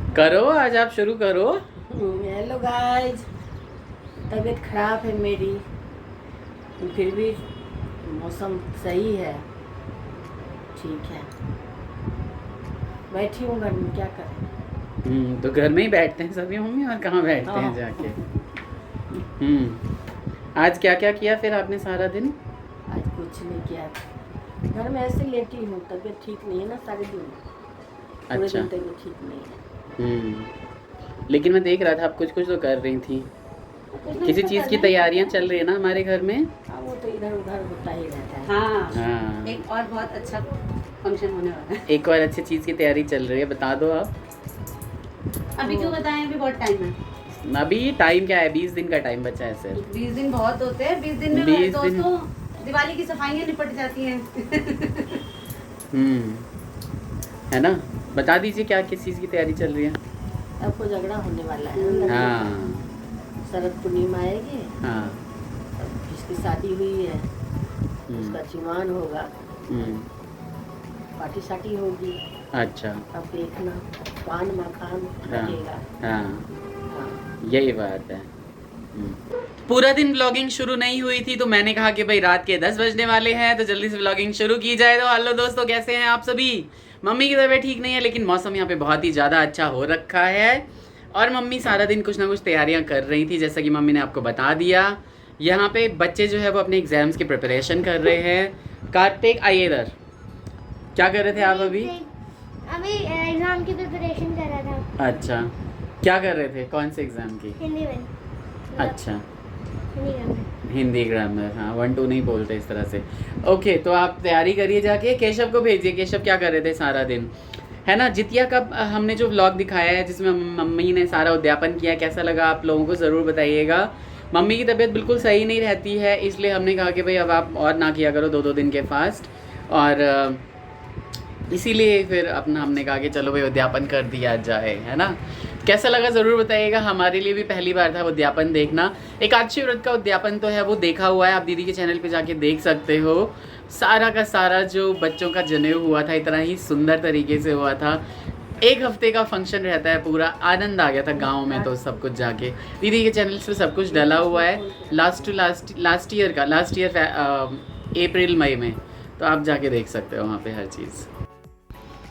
करो, आज आप शुरू करो। हेलो गाइस, तबीयत खराब है मेरी, फिर भी मौसम सही है, ठीक है। बैठी हूँ घर में, क्या करें। तो घर में ही बैठते हैं सभी मम्मी, और कहाँ बैठते हैं हाँ। जाके। आज क्या क्या किया फिर आपने सारा दिन? आज कुछ नहीं किया, घर में ऐसे लेटी हूँ, तबीयत ठीक नहीं है ना, सारे दिन पूरे अच्छा। दिन तबीयत ठीक नहीं है। लेकिन मैं देख रहा था आप कुछ कुछ तो कर रही थी, किसी चीज़ की तैयारियां चल रही है ना हमारे घर में। हाँ, वो तो इधर उधर होता ही रहता है। हाँ, हाँ, एक और बहुत अच्छा फंक्शन होने वाला है। एक और अच्छी चीज़ की तैयारी चल रही है, बता दो आप। अभी क्यों बताएं, अभी बहुत टाइम है। अभी टाइम क्या है, 20 दिन का टाइम बचा है सिर्फ। 20 दिन बहुत होते हैं, 20 दिन में 20 दिन। दोस्तों दिवाली की सफाइयाँ निपट जाती हैं। है ना, बता दीजिए क्या किस चीज़ की तैयारी चल रही है। आपको झगड़ा होने वाला है। हाँ शरद पूर्णिमा आएगी, हाँ। जिसकी शादी हुई है उसका चुमान होगा, पार्टी शाटी होगी। अच्छा। अब देखना, पान मखान लगेगा। हाँ, हाँ। यही बात है। पूरा दिन व्लॉगिंग शुरू नहीं हुई थी, तो मैंने कहा कि भाई रात के 10 बजने वाले हैं तो जल्दी से व्लॉगिंग शुरू की जाए। तो हेलो दोस्तों, कैसे हैं आप सभी? मम्मी की तबीयत ठीक नहीं है, लेकिन मौसम यहाँ पे बहुत ही ज़्यादा अच्छा हो रखा है, और मम्मी सारा दिन कुछ ना कुछ तैयारियां कर रही थी, जैसा कि मम्मी ने आपको बता दिया। यहाँ पे बच्चे जो है वो अपने एग्जाम्स की प्रिपरेशन कर रहे हैं। कार्तिक, आइए इधर। क्या कर रहे थे आप अभी? अभी एग्जाम की प्रिपरेशन कर रहा था। अच्छा, क्या कर रहे थे, कौन से एग्जाम की? हिंदी में। अच्छा, हिंदी ग्रामर। हिंदी ग्रामर। हाँ, 1 2 नहीं बोलते इस तरह से। ओके, तो आप तैयारी करिए, जाके केशव को भेजिए। केशव क्या कर रहे थे सारा दिन, है ना? जितिया का हमने जो व्लॉग दिखाया है जिसमें मम्मी ने सारा उद्यापन किया, कैसा लगा आप लोगों को ज़रूर बताइएगा। मम्मी की तबीयत बिल्कुल सही नहीं रहती है, इसलिए हमने कहा कि भाई अब आप और ना किया करो 2 2 दिन के फास्ट, और इसीलिए फिर अपना हमने कहा कि चलो भाई उद्यापन कर दिया जाए, है ना? कैसा लगा ज़रूर बताइएगा। हमारे लिए भी पहली बार था उद्यापन देखना। एकादशी व्रत का उद्यापन तो है वो देखा हुआ है, आप दीदी के चैनल पे जाके देख सकते हो। सारा का सारा जो बच्चों का जनेऊ हुआ था, इतना ही सुंदर तरीके से हुआ था। 1 हफ्ते का फंक्शन रहता है पूरा, आनंद आ गया था गाँव में। तो सब कुछ जाके दीदी के चैनल पे सब कुछ डला हुआ है, लास्ट ईयर अप्रैल मई में, तो आप जाके देख सकते हो वहाँ पे हर चीज़।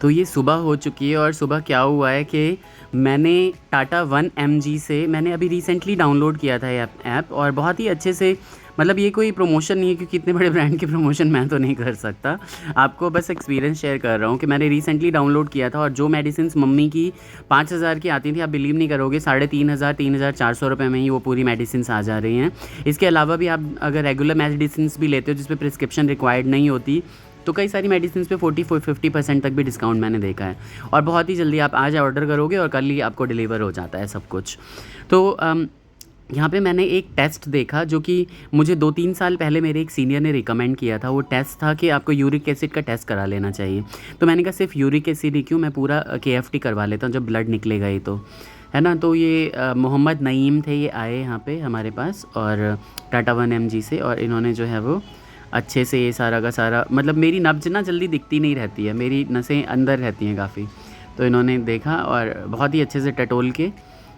तो ये सुबह हो चुकी है, और सुबह क्या हुआ है कि मैंने टाटा 1mg से मैंने अभी रिसेंटली डाउनलोड किया था ऐप, और बहुत ही अच्छे से, मतलब ये कोई प्रमोशन नहीं है क्योंकि इतने बड़े ब्रांड की प्रमोशन मैं तो नहीं कर सकता, आपको बस एक्सपीरियंस शेयर कर रहा हूँ कि मैंने रिसेंटली डाउनलोड किया था। और जो मेडिसिन मम्मी की 5,000 की आती थी, आप बिलीव नहीं करोगे, 3,500 3,400 रुपये में ही वो पूरी मेडिसिन आ जा रही हैं। इसके अलावा भी आप अगर रेगुलर मेडिसिन भी लेते हो जिस पर प्रिस्क्रिप्शन रिक्वायर्ड नहीं होती, तो कई सारी मेडिसिन पे 40-50% तक भी डिस्काउंट मैंने देखा है, और बहुत ही जल्दी आप आज ऑर्डर करोगे और कल ही आपको डिलीवर हो जाता है सब कुछ। तो यहाँ पे मैंने एक टेस्ट देखा जो कि मुझे 2-3 साल पहले मेरे एक सीनियर ने रिकमेंड किया था। वो टेस्ट था कि आपको यूरिक एसिड का टेस्ट करा लेना चाहिए। तो मैंने कहा सिर्फ यूरिक एसिड ही क्यों, मैं पूरा KFT करवा लेता हूँ जब ब्लड निकलेगा ही तो, है ना? तो ये मोहम्मद नईम थे, ये आए यहाँ पे हमारे पास, और टाटा 1mg से, और इन्होंने जो है वो अच्छे से ये सारा का सारा, मतलब मेरी नब्ज ना जल्दी दिखती नहीं रहती है, मेरी नसें अंदर रहती हैं काफ़ी, तो इन्होंने देखा और बहुत ही अच्छे से टटोल के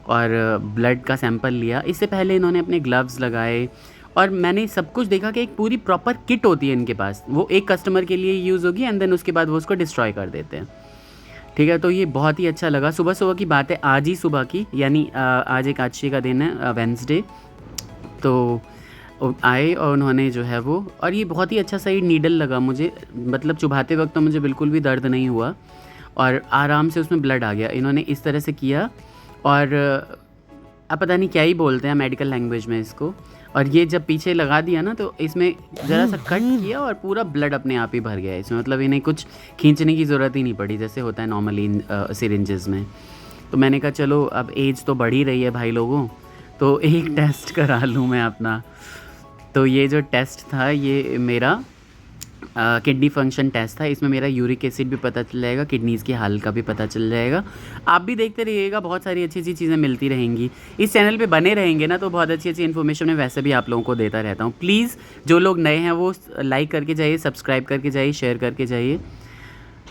और ब्लड का सैंपल लिया। इससे पहले इन्होंने अपने ग्लव्स लगाए, और मैंने सब कुछ देखा कि एक पूरी प्रॉपर किट होती है इनके पास, वो एक कस्टमर के लिए यूज़ होगी एंड देन उसके बाद वो उसको डिस्ट्रॉय कर देते हैं, ठीक है? तो ये बहुत ही अच्छा लगा। सुबह सुबह की बात है, आज ही सुबह की, यानी आज एकादशी का दिन है, वेंसडे। तो आए और उन्होंने जो है वो, और ये बहुत ही अच्छा सा ये नीडल लगा मुझे, मतलब चुभाते वक्त तो मुझे बिल्कुल भी दर्द नहीं हुआ, और आराम से उसमें ब्लड आ गया। इन्होंने इस तरह से किया, और अब पता नहीं क्या ही बोलते हैं मेडिकल लैंग्वेज में इसको, और ये जब पीछे लगा दिया ना तो इसमें ज़रा सा कट किया और पूरा ब्लड अपने आप ही भर गया इसमें, मतलब इन्हें कुछ खींचने की ज़रूरत ही नहीं पड़ी जैसे होता है नॉर्मली सिरिंजेस में। तो मैंने कहा चलो अब एज तो बढ़ ही रही है भाई लोगों, तो एक टेस्ट करा लूँ मैं अपना। तो ये जो टेस्ट था ये मेरा किडनी फंक्शन टेस्ट था। इसमें मेरा यूरिक एसिड भी पता चल जाएगा, किडनीज़ की हाल का भी पता चल जाएगा। आप भी देखते रहिएगा, बहुत सारी अच्छी अच्छी चीज़ें मिलती रहेंगी। इस चैनल पे बने रहेंगे ना तो बहुत अच्छी अच्छी इन्फॉर्मेशन मैं वैसे भी आप लोगों को देता रहता हूँ। प्लीज़ जो लोग नए हैं वो लाइक करके जाइए, सब्सक्राइब करके जाइए, शेयर करके जाइए।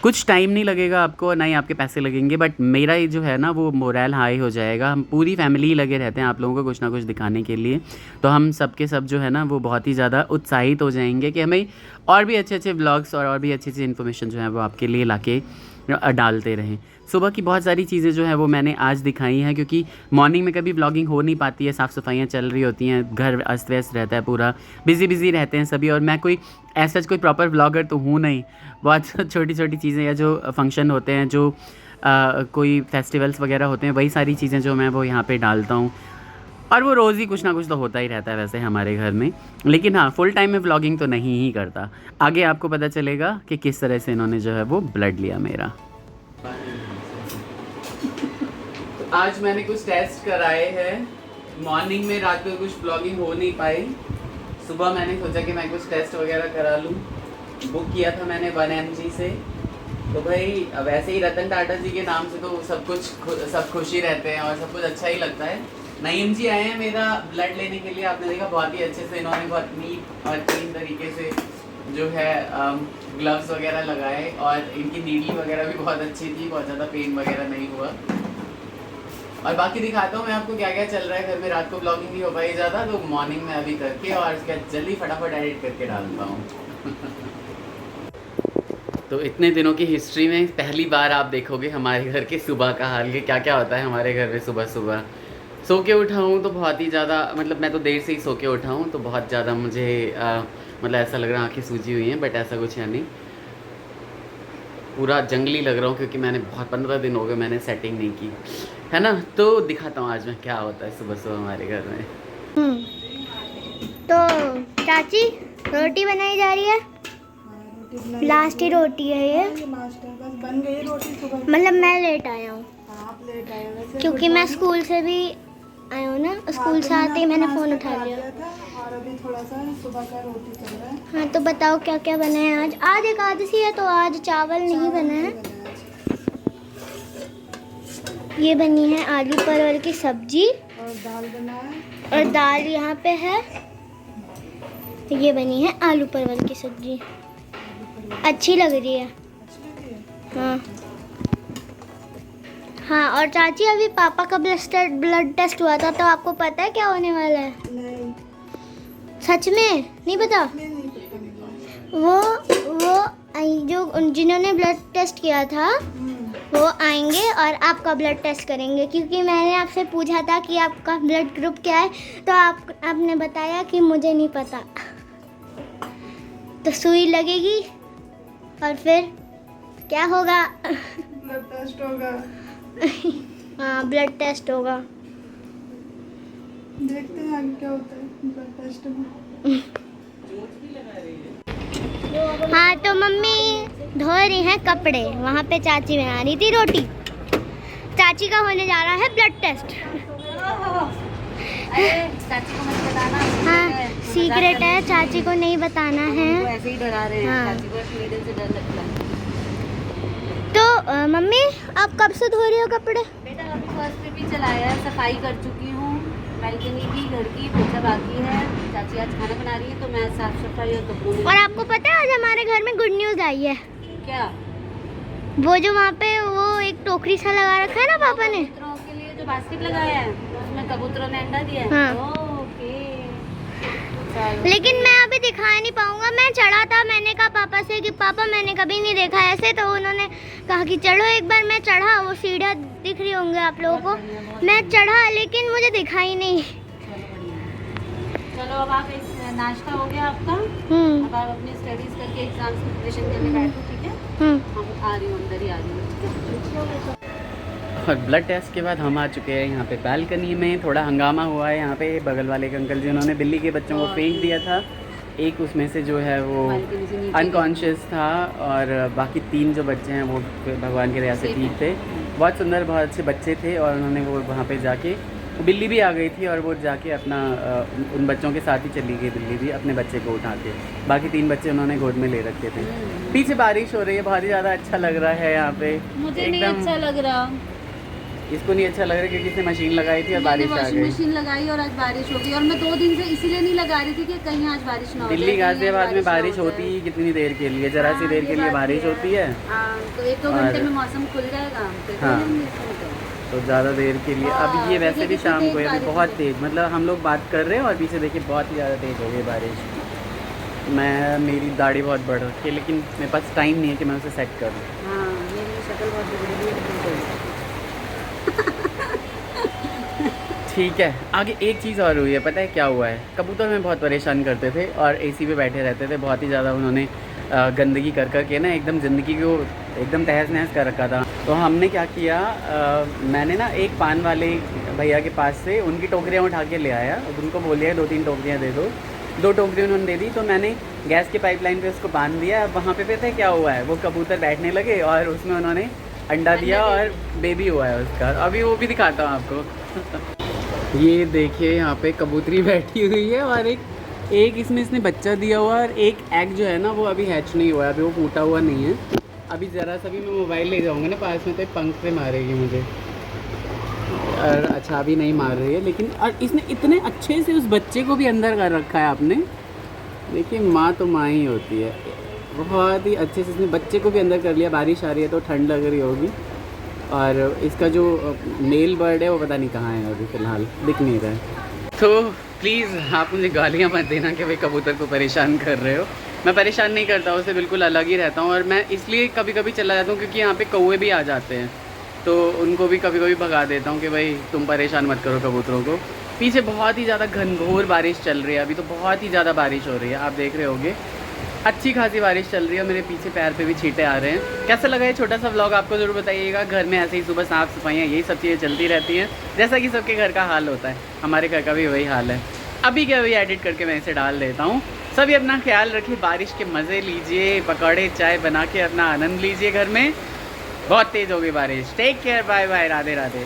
कुछ टाइम नहीं लगेगा आपको, ना ही आपके पैसे लगेंगे, बट मेरा ये जो है ना वो मोरल हाई हो जाएगा। हम पूरी फैमिली लगे रहते हैं आप लोगों को कुछ ना कुछ दिखाने के लिए, तो हम सब के सब जो है ना वो बहुत ही ज़्यादा उत्साहित हो जाएंगे कि हमें और भी अच्छे अच्छे व्लॉग्स और भी अच्छी अच्छी इन्फॉर्मेशन जो है वो आपके लिए लाके डालते रहें। सुबह की बहुत सारी चीज़ें जो है वो मैंने आज दिखाई हैं, क्योंकि मॉर्निंग में कभी व्लॉगिंग हो नहीं पाती है, साफ़ सफाइयाँ चल रही होती हैं, घर अस्त व्यस्त रहता है, पूरा बिज़ी रहते हैं सभी, और मैं कोई ऐसा कोई प्रॉपर व्लॉगर तो हूँ नहीं। बहुत छोटी छोटी चीज़ें या जो फंक्शन होते हैं, जो कोई फेस्टिवल्स वगैरह होते हैं, वही सारी चीज़ें जो मैं वो यहाँ पे डालता हूँ, और वो रोज़ ही कुछ ना कुछ तो होता ही रहता है वैसे हमारे घर में। लेकिन हाँ, फुल टाइम में व्लॉगिंग तो नहीं ही करता। आगे आपको पता चलेगा कि किस तरह से इन्होंने जो है वो ब्लड लिया मेरा। तो आज मैंने कुछ टेस्ट कराए हैं। मॉर्निंग में रात को कुछ ब्लॉगिंग हो नहीं पाई, सुबह मैंने सोचा कि मैं कुछ टेस्ट वगैरह करा लूँ। बुक किया था मैंने 1mg से, तो भाई वैसे ही रतन टाटा जी के नाम से तो सब खुश ही रहते हैं और सब कुछ अच्छा ही लगता है। नईम जी आए हैं मेरा ब्लड लेने के लिए, आपने देखा बहुत ही अच्छे से इन्होंने बहुत नीट और क्लीन तरीके से जो है ग्लव्स वगैरह लगाए, और इनकी नीडल वगैरह भी बहुत अच्छी थी, बहुत ज़्यादा पेन वगैरह नहीं हुआ। और बाकी दिखाता हूँ मैं आपको क्या क्या चल रहा है घर में। रात को ब्लॉगिंग नहीं हो पाई ज़्यादा, तो मॉर्निंग में अभी करके और उसके बाद जल्दी फटाफट एडिट करके डालता हूँ। तो इतने दिनों की हिस्ट्री में पहली बार आप देखोगे हमारे घर के सुबह का हाल, कि क्या क्या होता है हमारे घर में सुबह सुबह। सो के उठा हूँ तो बहुत ही ज़्यादा, मतलब मैं तो देर से ही सो के उठा हूँ, तो बहुत ज़्यादा मुझे मतलब ऐसा लग रहा है आँखें सूजी हुई हैं, बट ऐसा कुछ है नहीं। पूरा जंगली लग रहा हूँ क्योंकि मैंने 15 दिन हो गए मैंने सेटिंग नहीं की है ना। तो दिखाता हूँ आज में क्या होता है सुबह सुबह हमारे घर में। तो चाची रोटी बनाई जा रही है, लास्ट ही रोटी है ये। बस बन गई रोटी सुबह। मतलब मैं लेट आया हूँ आप लेट आए वैसे, क्योंकि मैं स्कूल से भी आई हूँ ना, स्कूल से आते ही मैंने फ़ोन उठा लिया। और अभी थोड़ा सा सुबह का रोटी चल रहा है। हाँ तो बताओ क्या क्या बना है आज। आज एकादशी है तो आज चावल नहीं बना है। ये बनी है आलू परवल की सब्जी और दाल बना है, और दाल यहाँ पे है। ये बनी है आलू परवल की सब्जी, अच्छी लग रही है। हाँ हाँ। और चाची अभी पापा का ब्लड टेस्ट हुआ था, तो आपको पता है क्या होने वाला है? नहीं सच में नहीं पता? नहीं पता। वो जो जिन्होंने ब्लड टेस्ट किया था वो आएंगे और आपका ब्लड टेस्ट करेंगे, क्योंकि मैंने आपसे पूछा था कि आपका ब्लड ग्रुप क्या है, तो आपने बताया कि मुझे नहीं पता। तो सुई लगेगी और फिर क्या होगा? ब्लड टेस्ट होगा। हाँ ब्लड टेस्ट होगा। देखते हैं आगे क्या होता है ब्लड टेस्ट में। हाँ तो मम्मी धो रही हैं कपड़े, वहाँ पे चाची बना रही थी रोटी। चाची का होने जा रहा है ब्लड टेस्ट। चाची को मत बताना। हाँ सीक्रेट है, चाची को नहीं बताना है। वो ऐसे ही डरा रहे हैं। हाँ। चाची को इतनी देर से डर लगता है। तो मम्मी आप कब से धो रही हो कपड़े? बेटा अभी फर्स्ट पे भी चलाया है, सफाई कर चुकी हूँ, बालकनी की, घर की, पोछा बाकी है। चाची आज खाना बना रही है तो मैं साफ सफाई और कपड़ों में। और आपको पता है आज हमारे घर में गुड न्यूज़ आई है। क्या? वो जो वहाँ पे वो एक टोकरी सा लगा रखा है ना पापा ने, कबूतरों के लिए जो बास्केट लगाया है उसमें कबूतरों ने अंडा दिया है। हाँ। ओके चलो। लेकिन मैं अभी दिखा नहीं पाऊंगा। मैं चढ़ा था, मैंने कहा पापा से कि पापा मैंने कभी नहीं देखा ऐसे, तो उन्होंने कहा कि चढ़ो एक बार। मैं चढ़ा, वो सीढ़ियाँ दिख रही होंगे आप लोगों को, मैं चढ़ा लेकिन मुझे दिखा ही नहीं। चलो अब आप नाश्ता हो गया आपका, अब आप अपनी स्टडीज करके एग्जाम्स की प्रिपरेशन करने बैठो, ठीक है? हम आ रही हूँ, अंदर ही आ रही हूँ। और ब्लड टेस्ट के बाद हम आ चुके हैं यहाँ पे बालकनी में। थोड़ा हंगामा हुआ है यहाँ पे, बगल वाले के अंकल जी उन्होंने बिल्ली के बच्चों को फेंक दिया था। एक उसमें से जो है वो अनकॉन्शियस था, और बाकी 3 जो बच्चे हैं वो भगवान की दया से ठीक थे। बहुत सुंदर, बहुत अच्छे बच्चे थे, और उन्होंने वो वहाँ पे जाके, बिल्ली भी आ गई थी और वो जाके अपना उन बच्चों के साथ ही चली गई बिल्ली भी, अपने बच्चे को उठा के। बाकी 3 बच्चे उन्होंने गोद में ले रखे थे। पीछे बारिश हो रही है, बहुत ही ज़्यादा अच्छा लग रहा है यहाँ पे। मुझे नहीं अच्छा लग रहा। इसको नहीं अच्छा लग रहा क्योंकि इसने मशीन लगाई थी और बारिश आ वॉशिंग गई। मशीन लगाई और आज बारिश हो गई और मैं 2 दिन से इसीलिए नहीं लगा रही थी कि कहीं आज बारिश ना हो जाए, दिल्ली कहीं आज गाजियाबाद में ना बारिश हो होती जाए। ही कितनी देर के लिए, जरा सी हाँ, देर ये के लिए बात भी बारिश होती है। हाँ, तो 1-2 और- घंटे में मौसम खुल जाएगा फिर हाँ। चलेंगे इसमें तो। तो ज़्यादा देर के लिए अब हाँ, ये वैसे देखिए भी कितनी शाम तेज को है, अभी बारिश बहुत है। तेज़, मतलब हम लोग बात कर रहे हैं और पीछे देखिए बहुत ही ज़्यादा तेज़ हो गई बारिश। मेरी दाढ़ी बहुत बढ़ रखी है लेकिन मेरे पास टाइम नहीं है कि मैं उसे सेट कर लूँ। हाँ, मेरी भी शक्ल बहुत बिगड़ी हुई है। ठीक है, आगे एक चीज़ और हुई है, पता है क्या हुआ है? कबूतर हमें बहुत परेशान करते थे और एसी पे बैठे रहते थे, बहुत ही ज़्यादा उन्होंने गंदगी कर कर के ना एकदम ज़िंदगी को एकदम तहस नहस कर रखा था। तो हमने क्या किया, मैंने ना एक पान वाले भैया के पास से उनकी टोकरियाँ उठा के ले आया, उनको बोल दिया 2-3 टोकरियाँ दे दो। 2 टोकरियाँ उन्होंने दे दी, तो मैंने गैस के पाइपलाइन पे उसको बांध दिया। अब वहाँ पे पता है क्या हुआ है, वो कबूतर बैठने लगे और उसमें उन्होंने अंडा दिया और बेबी हुआ है उसका। अभी वो भी दिखाता हूँ आपको। ये देखिए यहाँ पे कबूतरी बैठी हुई है और एक इसने बच्चा दिया हुआ है और एक एग जो है ना वो अभी हैच नहीं हुआ है, अभी वो फूटा हुआ नहीं है। अभी ज़रा सा भी मैं मोबाइल ले जाऊँगा ना पास में तो एक पंख पे मारेगी मुझे। और अच्छा अभी नहीं मार रही है लेकिन, और इसने इतने अच्छे से उस बच्चे को भी अंदर कर रखा है आपने। देखिए माँ तो माँ ही होती है, बहुत ही अच्छे से इसने बच्चे को भी अंदर कर लिया। बारिश आ रही है तो ठंड लग रही होगी। और इसका जो मेल बर्ड है वो पता नहीं कहाँ है, अभी फ़िलहाल दिख नहीं रहा है। तो प्लीज़ आप मुझे गालियाँ मत देना कि भाई कबूतर को परेशान कर रहे हो। मैं परेशान नहीं करता, उससे बिल्कुल अलग ही रहता हूँ। और मैं इसलिए कभी कभी चला जाता हूँ क्योंकि यहाँ पे कौवे भी आ जाते हैं, तो उनको भी कभी कभी भगा देता हूँ कि भाई तुम परेशान मत करो कबूतरों को। पीछे बहुत ही ज़्यादा घनघोर बारिश चल रही है, अभी तो बहुत ही ज़्यादा बारिश हो रही है, आप देख रहे होगे अच्छी खासी बारिश चल रही है। मेरे पीछे पैर पे भी छींटे आ रहे हैं। कैसा लगा ये छोटा सा व्लॉग, आपको ज़रूर बताइएगा। घर में ऐसे ही सुबह साफ़ सफाइयाँ यही सब चीज़ें चलती रहती हैं, जैसा कि सबके घर का हाल होता है, हमारे घर का भी वही हाल है। अभी क्या अभी एडिट करके मैं इसे डाल देता हूँ। सभी अपना ख्याल रखिए, बारिश के मज़े लीजिए, पकौड़े चाय बना के अपना आनंद लीजिए घर में। बहुत तेज़ हो गई बारिश। Take care, bye bye, Radhe Radhe.